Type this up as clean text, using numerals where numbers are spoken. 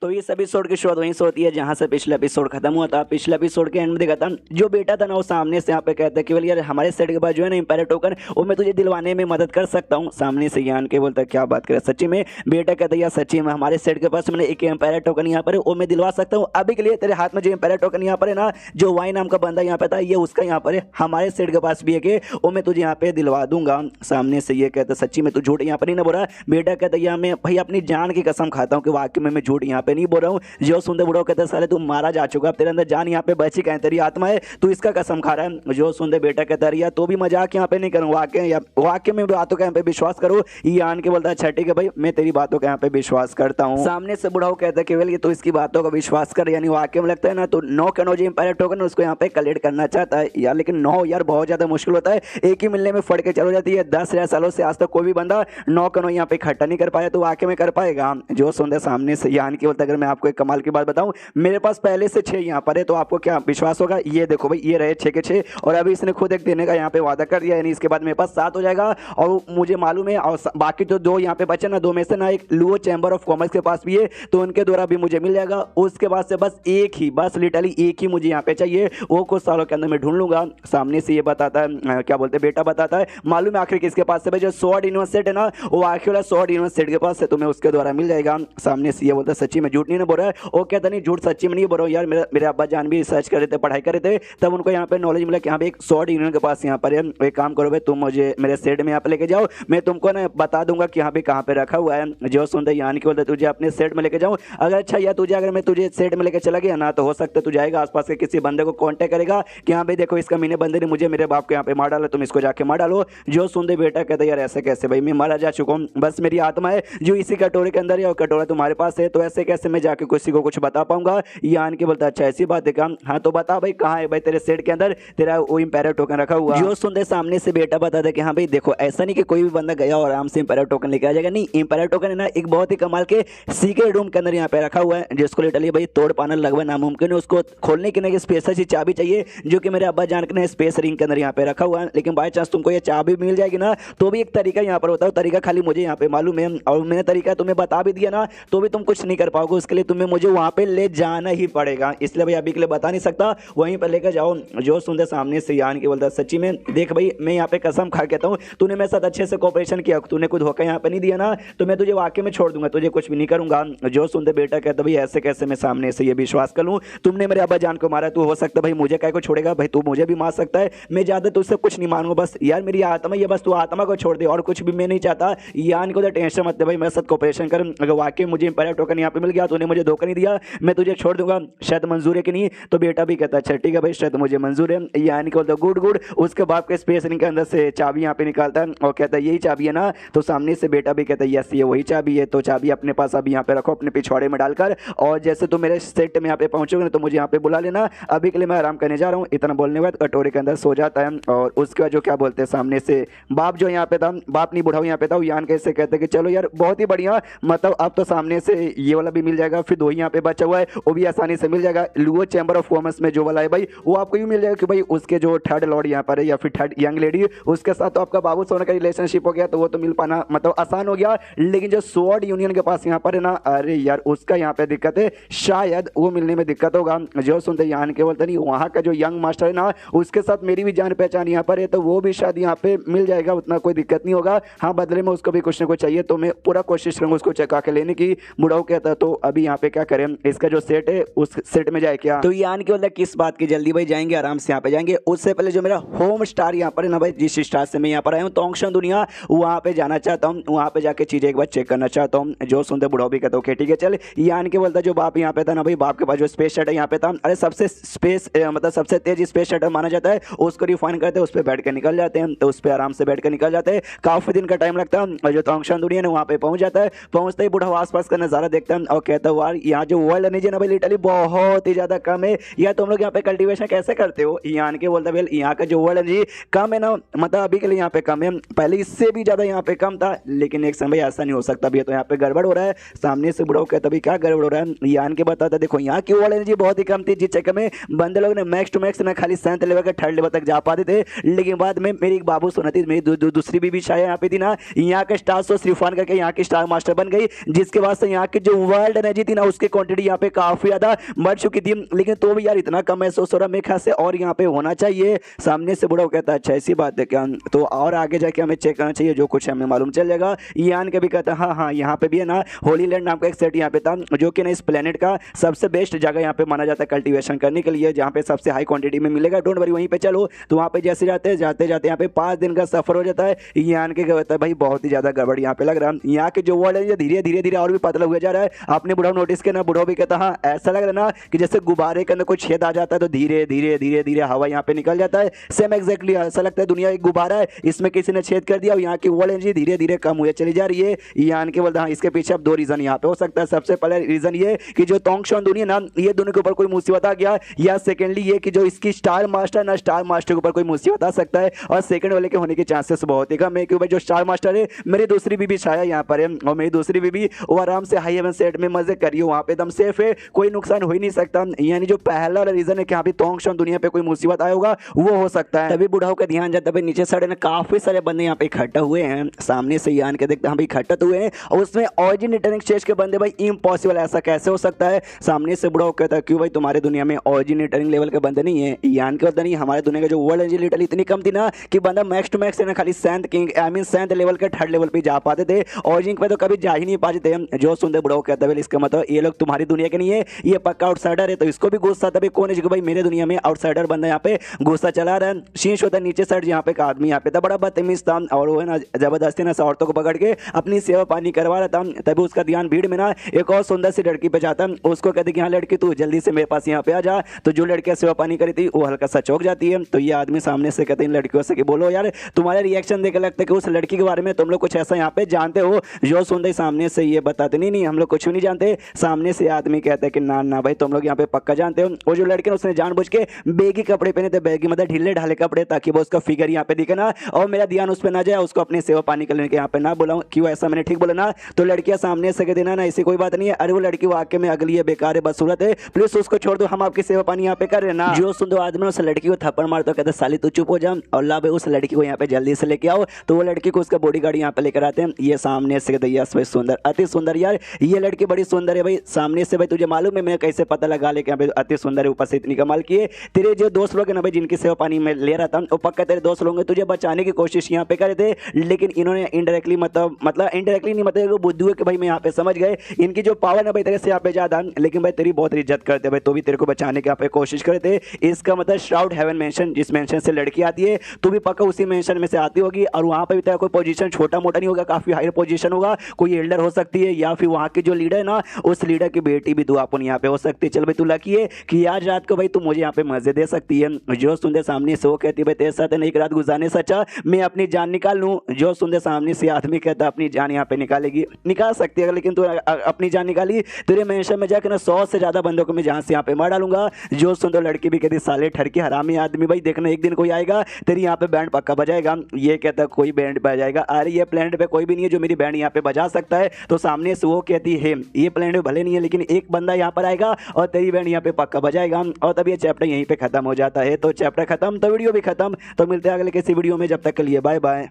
तो इस एपिसोड की शुरुआत वहीं से होती है जहां से पिछला एपिसोड खत्म हुआ था। पिछले एपिसोड के एंड में देखा था जो बेटा था ना वो सामने से यहाँ पे कहता है कि बोले यार हमारे सेट के पास जो है ना इंपायर टोकन वो मैं तुझे दिलवाने में मदद कर सकता हूँ। सामने से यान के बोलता है क्या बात करे सच्ची में। बेटा कहता है यार सच्ची में हमारे सेट के पास मैंने एक एम्पायर टोकन यहाँ पर वो मैं दिलवा सकता हूँ। अभी के लिए तेरे हाथ में जो एम्पायर टोकन यहाँ पर है ना जो वाई नाम का बंदा यहाँ पे था ये उसका यहाँ पर है। हमारे सेट के पास भी है कि वो मैं तुझे यहाँ पे दिलवा दूंगा। सामने से ये कहता सच्ची में तू झूठ यहाँ पर नहीं ना बोल रहा। बेटा कहता है मैं भाई अपनी जान की कसम खाता हूँ कि वाकई में मैं झूठ यहाँ पे नहीं बोल रहा हूँ। जो सुनते बुढ़ो कहते साले तू मारा जा चुका, अब तेरे अंदर जान यहाँ पे बची कहीं तेरी आत्मा है, तू इसका कसम खा रहा है। जो सुनते बेटा कहता रिया तो भी मजाक यहाँ पे नहीं करूँ, वाकई में बातों के यहाँ पे विश्वास करो। ये आन के बोलता है अच्छा ठीक है भाई मैं तेरी बातों के यहाँ पे विश्वास करता हूँ। सामने से बुढ़ाओ कहता है केवल ये तो इसकी बातों का विश्वास कर, यानी वाकई में लगता है ना तो 9 का 9 जो इंपायर टोकन उसको यहाँ पे कलेक्ट करना चाहता है यार। लेकिन 9 यार बहुत ज्यादा मुश्किल होता है, एक ही मिलने में फट के चलो जाती है। 10,000 सालों से आज तक कोई भी बंदा 9 का 9 यहाँ पे इकट्ठा नहीं कर पाया, तो वाकई में कर पाएगा। जो सुनते सामने से यान की बोलता है अगर मैं आपको एक कमाल की बात बताऊं मेरे पास पहले से 6 यहाँ पर है, तो आपको क्या विश्वास होगा। ये देखो भाई ये रहे 6 के 6 और अभी इसने खुद एक देने का यहाँ पे वादा कर दिया, यानी इसके बाद मेरे पास 7 हो जाएगा। और मुझे मालूम है और बाकी तो 2 यहाँ पे बचे ना, 2 में से ना एक लुओ चैम्बर ऑफ कॉमर्स के पास भी है तो उनके द्वारा भी मुझे मिल जाएगा। उसके बाद से बस एक ही, बस लिटरली एक ही मुझे यहाँ पे चाहिए, वो कुछ सालों के अंदर मैं ढूंढ लूंगा। सामने से ये बताता है क्या बोलते बेटा बताता है मालूम है आखिर किसके पास है भाई, जो स्वॉर्ड यूनिवर्स सेट है ना वो आखिर वाला स्वॉर्ड यूनिवर्स सेट के पास है, तुम्हें उसके द्वारा मिल जाएगा। सामने से ये बोलता है सच्ची में झूठ नहीं ना बोल रहा है। वो कहता नहीं झूठ सच्ची में नहीं बोल रहा हूँ यार, मेरे अब्बा जान भी रिसर्च कर रहे थे, पढ़ाई कर रहे थे, तब उनको यहाँ पे नॉलेज मिला कि यहाँ पे एक स्वॉर्ड यूनियन के पास यहाँ पर है। एक काम करो भाई तुम मुझे मेरे सेट में यहाँ पे लेके जाओ, मैं तुमको ना बता दूंगा कि यहाँ पे कहाँ पे रखा हुआ है। जो सुनते यान की बोलते तुझे अपने सेट में लेके जाऊँ, अगर अच्छा या तुझे अगर मैं तुझे सेट में लेके चला गया ना तो हो सकता है तू जाएगा आसपास के किसी बंदे को कॉन्टेक्ट करेगा कि यहाँ पे देखो इसका मीने बंदे ने मुझे मेरे बाप को यहाँ पे मार डाला, तुम इसको जाके मार डालो। जो सुनते बेटा कहता यार ऐसे कैसे भाई, मैं मारा जा चुका हूँ, बस मेरी आत्मा है जो इसी कटोरे के अंदर है और कटोरा तुम्हारे पास है, तो ऐसे कैसे मैं जाके किसी को कुछ बता पाऊंगा। यान के बोलता अच्छा ऐसी बात है काम, हाँ तो बता भाई कहाँ है भाई तेरे सेट के अंदर तेरा वो इंपायर टोकन रखा हुआ। जो सुनते सामने से बेटा बता दे कि हाँ भाई देखो ऐसा नहीं कि कोई भी बंदा गया और आराम से इंपायर टोकन लेके आ जाएगा, नहीं इंपायर टोकन है ना एक बहुत ही कमाल के सीक्रेट रूम के अंदर यहाँ पे रखा हुआ है, जिसको लिटरली भाई तोड़ पाना लगभग नामुमकिन है। उसको खोलने के लिए स्पेशल सी चाबी चाहिए जो कि मेरे अब्बा जान के स्पेस रिंग के अंदर यहाँ पे रखा हुआ है। लेकिन बाई चांस तुमको ये चाबी मिल जाएगी ना तो भी एक तरीका यहाँ पर होता है, तरीका खाली मुझे यहाँ पे मालूम है और मैंने तरीका तुम्हें बता भी दिया ना तो भी तुम कुछ नहीं कर पाओगे, उसके लिए तुम्हें मुझे वहाँ पे ले जाना ही पड़ेगा, इसलिए भाई अभी के लिए बता नहीं सकता, वहीं पर लेकर जाओ। जो सुनते सामने से यान के बोलता सच्ची में देख भाई मैं यहाँ पे कसम खा कहता हूँ तूने मेरे साथ अच्छे से कोऑपरेशन किया, तूने कुछ धोखा यहाँ पे नहीं दिया ना तो मैं तुझे वाकई में छोड़ दूंगा, तुझे कुछ भी नहीं करूंगा। जो सुनते बेटा कहता भाई ऐसे कैसे मैं सामने से ये विश्वास कर लूँ, तुमने मेरे अब्बा जान को मारा, तू हो सकता भाई मुझे क्या को छोड़ेगा भाई, तू मुझे भी मार सकता है, मैं ज्यादा तुझसे कुछ नहीं मांगूंगा, बस यार मेरी आत्मा ये बस तू आत्मा को छोड़ दे और कुछ भी मैं नहीं चाहता। यान को टेंशन मत दे भाई मेरे साथ कोऑपरेशन कर, अगर वाकई मुझे इंपायर टोकन यहाँ पे मिल गया तूने मुझे धोखा नहीं दिया मैं तुझे छोड़ दूंगा, शायद मंजूर है कि नहीं। तो बेटा भी कहता अच्छा ठीक है भाई शायद मुझे मंजूर है। यान को गुड गुड, उसके बाप के स्पेस रिंग के अंदर से चाबी यहाँ पे निकालता है और कहता है यही चाबी है ना, तो सामने से बेटा भी कहता है यस ये वही चाबी है, तो चाबी अपने पास अभी यहाँ पे रखो अपने पिछवाड़े में डालकर, और जैसे तुम मेरे सेट में यहाँ पे पहुंचोगे तो मुझे यहाँ पे बुला लेना, अभी के लिए मैं आराम करने जा रहा हूँ। इतना बोलने के बाद कटोरे के अंदर सो जाता है। और उसके बाद जो क्या बोलते हैं सामने से बाप जो यहाँ पे था, बाप नहीं बुढ़ाऊ यहाँ पे था, यान कैसे कहते कि चलो यार बहुत ही बढ़िया, मतलब अब तो सामने से ये वाला भी मिल जाएगा, फिर 2 ही यहाँ पे बचा हुआ है वो भी आसानी से मिल जाएगा। लुओ चैम्बर ऑफ कॉमर्स में जो वाला है भाई वो आपको यूँ मिल जाएगा कि भाई उसके जो थर्ड लॉर्ड यहाँ पर है या फिर थर्ड यंग लेडी उसके साथ तो आपका बाबू सोने का रिलेशनशिप हो गया, तो वो तो मिल पाना मतलब आसान हो गया। लेकिन जो स्वॉर्ड यूनियन के पास यहाँ पर है ना, अरे यार उसका यहाँ पे दिक्कत है, शायद वो मिलने में दिक्कत होगा। जो सुनते यान के बोलते नहीं वहाँ का जो यंग मास्टर है ना उसके साथ मेरी भी जान पहचान यहाँ पर है, तो वो भी शायद यहाँ पे मिल जाएगा, उतना कोई दिक्कत नहीं होगा। हाँ बदले में उसको भी कुछ ना कुछ चाहिए तो मैं पूरा कोशिश करूँगा उसको चका के लेने की। बुढ़ाऊ कहता तो अभी यहाँ पे क्या करें, इसका जो सेट है उस सेट में जाए क्या, तो यान के बोलता किस बात की जल्दी भाई, जाएंगे आराम से यहाँ पे जाएंगे। उससे पहले जो मेरा होम स्टार यहाँ पर है ना भाई, जिस स्टार से मैं यहाँ पर आया हूँ तोंगशन दुनिया, वहाँ पे जाना चाहता हूँ, वहाँ पे जाके चीजें एक बार चेक करना चाहता हूँ। जो सुनते बुढ़ाऊ भी कहता ठीक है चल। यान के बोलता जो बाप यहाँ पे था ना भाई, बाप के पास जो स्पेस शटल यहाँ पे था, अरे सबसे स्पेस मतलब सबसे तेज स्पेस शटल माना जाता है, उसको रिफाइन करते हैं, उस पर बैठ के निकल जाते हैं, तो उस पर आराम से बैठ के निकल जाते हैं, काफी दिन का टाइम लगता है। और जो तोंगशन दुनिया है वहाँ पे पहुंच जाता है, पहुंचते ही बुढ़ाऊ आसपास का नजारा देखता है और कहता है यार यहाँ जो वर्ल्ड एनर्जी ना भाई लिटरली बहुत ही ज्यादा कम है, या तुम लोग यहाँ पे कल्टीवेशन कैसे करते हो। यान के बोलता भाई यहाँ का जो वर्ल्ड एनर्जी कम है ना, मतलब अभी के लिए यहाँ पे कम है, पहले इससे भी ज्यादा यहाँ पे कम था, लेकिन एक समय ऐसा नहीं हो सकता भैया, तो यहाँ पे गड़बड़ हो रहा है। सामने से बुढ़ाऊ कहता भाई क्या गड़बड़ हो रहा है। यान के बताता देखो यहाँ की वर्ल्ड एनर्जी बहुत ही कम थी, जिस चक्कर में बंदे लोग ने मैक्स टू मैक्स ना खाली 7th लेवल के 3rd लेवल तक जा पाते थे। लेकिन बाद में मेरी एक बाबू सुना थी, मेरी दूसरी बीबी शायद यहाँ पे थी ना, यहाँ के स्टार तो श्रीफान करके यहाँ की स्टार मास्टर बन गई, जिसके बाद से यहाँ की जो वर्ल्ड एनर्जी थी ना उसकी क्वांटिटी यहाँ पे काफी ज्यादा बढ़ चुकी थी, लेकिन तो भी यार इतना कम महसूस हो रहा मेरे ख्याल से और यहाँ पे होना चाहिए। सामने से बुढ़ा कहता है अच्छा ऐसी बात है क्या, तो और आगे जाके हमें चेक करना चाहिए, जो कुछ हमें मालूम चल जाएगा। यान के भी कहता है हाँ हाँ यहाँ पे भी है ना होली लैंड नाम का एक सेट यहाँ पे था, जो कि ना इस प्लेनेट का सबसे बेस्ट जगह यहाँ पे माना जाता है कल्टीवेशन करने के लिए, जहाँ पे सबसे हाई क्वांटिटी में मिलेगा। डोंट वरी वहीं पे चलो। तो वहाँ पे जैसे जाते जाते जाते यहाँ पे 5 दिन का सफर हो जाता है। यान के कहता है भाई बहुत ही ज्यादा गड़बड़ यहाँ पे लग रहा है, यहाँ के जो वर्ल्ड है धीरे धीरे धीरे और भी पतला हुआ जा रहा है। आपने बुढ़ाओ नोटिस किया ना, बुढ़ाओ भी कहता हाँ ऐसा लग रहा है ना कि जैसे गुब्बारे के अंदर कोई छेद आ जाता है तो धीरे धीरे धीरे धीरे हवा यहाँ पे निकल जाता है। सेम एग्जैक्टली ऐसा लगता है दुनिया एक गुब्बारा है, इसमें किसी ने छेद कर दिया और यहाँ की वर्ल्ड एनर्जी धीरे धीरे कम हुई चली जा रही है। यान के बोलता हाँ इसके पीछे अब 2 रीजन यहाँ पे हो सकता है। सबसे पहले रीजन ये कि जो तोंगशॉन दुनिया ना ये दोनों के ऊपर कोई मुसीबत आ गया, या सेकेंडली ये कि जो इसकी स्टार मास्टर ना स्टार मास्टर के ऊपर कोई मुसीबत आ सकता है। और सेकंड वाले के होने के चांसेस बहुत ही कम है, क्योंकि जो स्टार मास्टर है मेरी दूसरी बीबी छाया यहाँ पर है, और मेरी दूसरी बीबी वो आराम से हाई हेवन सेट में मजे करिए, वहाँ पे एकदम सेफ है, कोई नुकसान हो ही नहीं सकता। यानी जो पहला वाला रीजन है कि यहाँ पे तोंगशॉन दुनिया पे कोई मुसीबत आया होगा वो हो सकता है। तभी बुढ़ाओ का ध्यान जाता है नीचे साइड में काफी सारे बंदे यहाँ पे इकट्ठा हुए हैं। सामने से यान के देखते हैं इकट्ठा हुए हैं, और उसमें ऑरिजिन रिटर्निंग स्टेज के बंदे भाई इम्पॉसिबल, ऐसा कैसे हो सकता है। सामने से बुढ़ाओ कहता है क्यों भाई तुम्हारे दुनिया में ऑरिजिन रिटर्निंग लेवल के बंदे नहीं है। यान के बंदा नहीं, हमारे दुनिया का जो वर्ल्ड एनर्जी लिटरली इतनी कम थी ना कि बंदा मैक्स टू मैक्स खाली seventh king I mean seventh level के 3rd लेवल पे जा पाते थे, ऑरिजिन पे तो कभी जा ही नहीं पाते थे। जो सुनते बुढ़ाओ कहता है इसका मतलब ये लोग तुम्हारी दुनिया के नहीं है, ये पक्का आउटसाइडर है। तो इसको भी गुस्सा तभी कौन है भाई मेरे दुनिया में आउटसाइडर बंदा यहाँ पे गुस्सा चला रहा है। शीश होता है नीचे साइड यहाँ पे एक आदमी यहाँ पे था बड़ा बदतमीज था, और वो है ना जबरदस्ती ना औरतों को पकड़ के अपनी सेवा पानी करवा रहा था। तभी उसका ध्यान भीड़ में ना एक और सुंदर सी लड़की पे जाता है, उसको कहते कि हाँ लड़की तू जल्दी से मेरे पास यहाँ पे आ जा। तो जो लड़कियां सेवा पानी करी थी वो हल्का सा चौंक जाती है। तो ये आदमी सामने से कहते हैं लड़कियों से कि बोलो यार तुम्हारे रिएक्शन देख लगता है कि उस लड़की के बारे में तुम लोग कुछ ऐसा यहाँ पे जानते हो। जो सुनते सामने से ये बताते नहीं हम लोग कुछ भी नहीं जानते। सामने से आदमी कहता है कि ना ना भाई तुम लोग यहाँ पे पक्का जानते हो। वो जो लड़के उसने जानबूझ के बेगी कपड़े पहने थे, बेगी मतलब ढीले ढाले कपड़े, ताकि वो उसका फिगर यहाँ पे दिखे ना और मेरा ध्यान उस पर ना जाए, उसको अपनी सेवा पानी करने के यहाँ पे ना बुलाऊं। क्यों ऐसा मैंने ठीक बोला ना। तो लड़कियां सामने से कहती ना ऐसी कोई बात नहीं है, अरे वो लड़की वाकई में अगली है, बेकार है, बदसूरत है, प्लीज उसको छोड़ दो, हम आपकी सेवा पानी यहाँ पे कर रहे ना। जो सुन दो आदमी उस लड़की को थप्पड़ मारता कहता साली तू चुप हो जा और ला भाई उस लड़की को यहाँ पे जल्दी से लेके आओ। तो वो लड़की को उसका बॉडीगार्ड यहाँ पे लेकर आते हैं। ये सामने से कहते यस भाई सुंदर, अति सुंदर यार, ये लड़की बड़ी सुंदर है भाई। सामने से भाई तुझे मालूम है मैं कैसे पता लगा ले यहाँ पे अति सुंदर है, ऊपर से इतनी कमाल की है। तेरे जो दोस्त लोग है ना भाई जिनकी सेवा पानी में ले रहा था वो पक्का तेरे दोस्त लोग तुझे बचाने की कोशिश यहाँ पे करे थे, लेकिन इन्होंने इनडायरेक्टली मतलब इनडायरेक्टली नहीं मतलब बुद्धू है कि भाई मैं यहाँ पे समझ गए इनकी जो पावर है भाई तेरे से यहाँ पे ज्यादा, लेकिन भाई तेरी बहुत इज्जत करते भाई, तो भी तेरे को बचाने की यहाँ पे कोशिश करे थे। इसका मतलब श्राउड हेवन मेंशन, जिस मेंशन से लड़की आती है तो भी पक्का उसी मेंशन में से आती होगी, और वहाँ पे भी तेरा कोई पोजीशन छोटा मोटा नहीं होगा, काफी हाई पोजीशन होगा, कोई एल्डर हो सकती है या फिर वहाँ की जो लीडर है ना उस लीडर की बेटी भी दुआ अपन यहाँ पे हो सकती है। चल भाई तू लकी है कि आज रात को भाई तू मुझे यहाँ पे मजे दे सकती है। जो सुनते सामने से वो कहती है भाई तेरे साथ एक रात गुजारने से अच्छा मैं अपनी जान निकाल लूँ। जो सुनते सामने से आदमी कहता अपनी जान यहाँ पे निकालेगी, निकाल सकती है, लेकिन तू अपनी जान निकाली तेरे मेंशन में जाकर ना 100 से ज्यादा बंदों को मैं जान से यहाँ पे मार डालूंगा। जो सुनते लड़की भी कहती साले ठरकी हरामी आदमी भाई, देखना एक दिन कोई आएगा तेरी यहाँ पे बैंड पक्का बजाएगा। ये कहता कोई बैंड बजाएगा, अरे ये प्लेनेट पे कोई भी नहीं है जो मेरी बैंड यहाँ पे बजा सकता है। तो सामने से वो कहती है ये प्लेनेट भले नहीं है लेकिन एक बंदा यहाँ पर आएगा और तेरी बैंड यहाँ पे पक्का बजाएगा। और तब ये चैप्टर यहीं पे खत्म हो जाता है। तो चैप्टर खत्म तो वीडियो भी खत्म। तो मिलते हैं अगले किसी वीडियो में, जब तक के लिए बाय बाय।